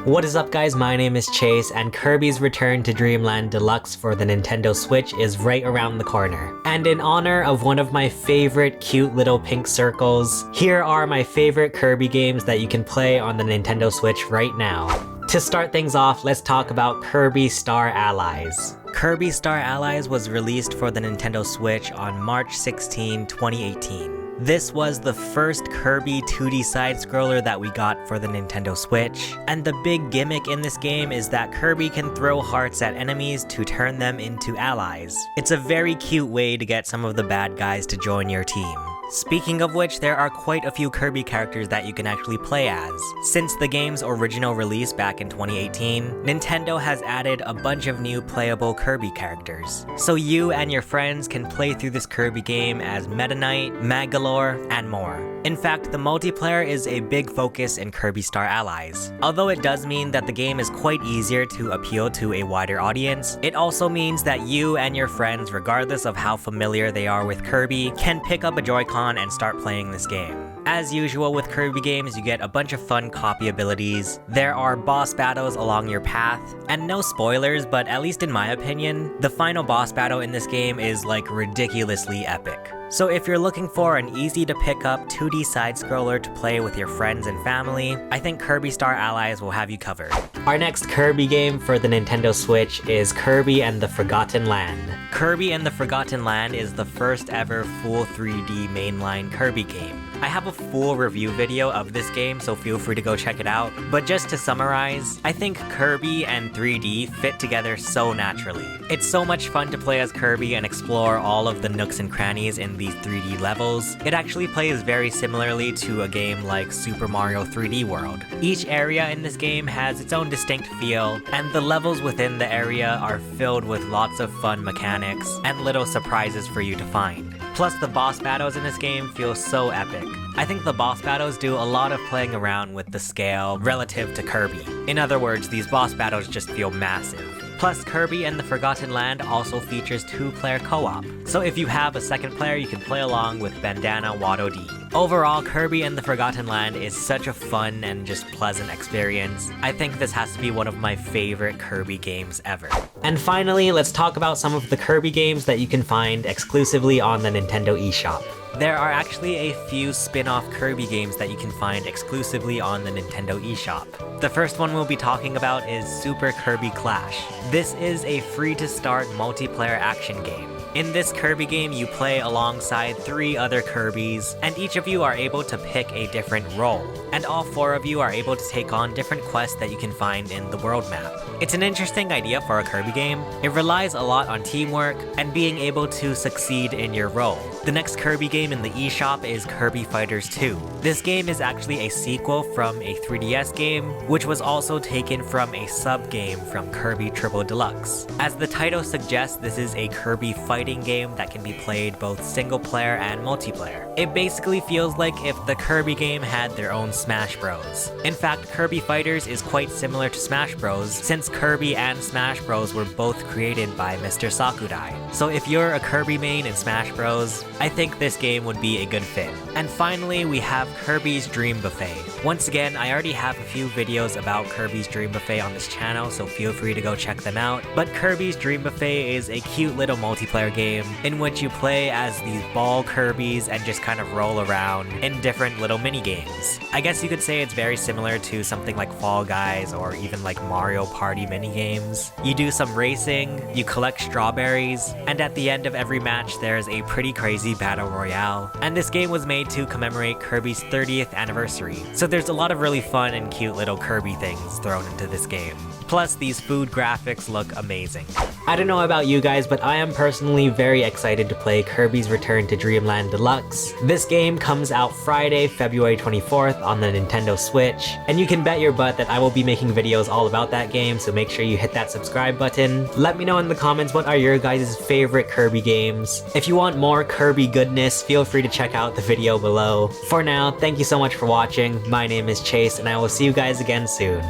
What is up guys, my name is Chase, and Kirby's return to Dream Land Deluxe for the Nintendo Switch is right around the corner. And in honor of one of my favorite cute little pink circles, here are my favorite Kirby games that you can play on the Nintendo Switch right now. To start things off, let's talk about Kirby Star Allies. Kirby Star Allies was released for the Nintendo Switch on March 16, 2018. This was the first Kirby 2D side-scroller that we got for the Nintendo Switch, and the big gimmick in this game is that Kirby can throw hearts at enemies to turn them into allies. It's a very cute way to get some of the bad guys to join your team. Speaking of which, there are quite a few Kirby characters that you can actually play as. Since the game's original release back in 2018, Nintendo has added a bunch of new playable Kirby characters. So you and your friends can play through this Kirby game as Meta Knight, Magolor, and more. In fact, the multiplayer is a big focus in Kirby Star Allies. Although it does mean that the game is quite easier to appeal to a wider audience, it also means that you and your friends, regardless of how familiar they are with Kirby, can pick up a Joy-Con and start playing this game. As usual with Kirby games, you get a bunch of fun copy abilities, there are boss battles along your path, and no spoilers, but at least in my opinion, the final boss battle in this game is like ridiculously epic. So if you're looking for an easy to pick up 2D side-scroller to play with your friends and family, I think Kirby Star Allies will have you covered. Our next Kirby game for the Nintendo Switch is Kirby and the Forgotten Land. Kirby and the Forgotten Land is the first ever full 3D mainline Kirby game. I have a full review video of this game, so feel free to go check it out. But just to summarize, I think Kirby and 3D fit together so naturally. It's so much fun to play as Kirby and explore all of the nooks and crannies in these 3D levels. It actually plays very similarly to a game like Super Mario 3D World. Each area in this game has its own distinct feel, and the levels within the area are filled with lots of fun mechanics and little surprises for you to find. Plus, the boss battles in this game feel so epic. I think the boss battles do a lot of playing around with the scale relative to Kirby. In other words, these boss battles just feel massive. Plus, Kirby and the Forgotten Land also features 2-player co-op, so if you have a second player, you can play along with Bandana Waddle Dee. Overall, Kirby and the Forgotten Land is such a fun and just pleasant experience. I think this has to be one of my favorite Kirby games ever. And finally, let's talk about some of the Kirby games that you can find exclusively on the Nintendo eShop. There are actually a few spin-off Kirby games that you can find exclusively on the Nintendo eShop. The first one we'll be talking about is Super Kirby Clash. This is a free-to-start multiplayer action game. In this Kirby game, you play alongside 3 other Kirbys, and each of you are able to pick a different role. And all 4 of you are able to take on different quests that you can find in the world map. It's an interesting idea for a Kirby game. It relies a lot on teamwork and being able to succeed in your role. The next Kirby game in the eShop is Kirby Fighters 2. This game is actually a sequel from a 3DS game, which was also taken from a sub-game from Kirby Triple Deluxe. As the title suggests, this is a Kirby fighting game that can be played both single player and multiplayer. It basically feels like if the Kirby game had their own Smash Bros. In fact, Kirby Fighters is quite similar to Smash Bros, since Kirby and Smash Bros were both created by Mr. Sakurai. So if you're a Kirby main in Smash Bros, I think this game would be a good fit. And finally, we have Kirby's Dream Buffet. Once again, I already have a few videos about Kirby's Dream Buffet on this channel, so feel free to go check them out. But Kirby's Dream Buffet is a cute little multiplayer game in which you play as these ball Kirbys and just kind of roll around in different little mini games. I guess you could say it's very similar to something like Fall Guys or even like Mario Party mini games. You do some racing, you collect strawberries, and at the end of every match there's a pretty crazy battle royale. And this game was made to commemorate Kirby's 30th anniversary, so there's a lot of really fun and cute little Kirby things thrown into this game. Plus, these food graphics look amazing. I don't know about you guys, but I am personally very excited to play Kirby's Return to Dream Land Deluxe. This game comes out Friday, February 24th on the Nintendo Switch, and you can bet your butt that I will be making videos all about that game, so make sure you hit that subscribe button. Let me know in the comments what are your guys' favorite Kirby games. If you want more Kirby goodness, feel free to check out the video below. For now, thank you so much for watching. My name is Chase, and I will see you guys again soon.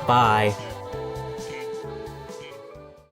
Bye.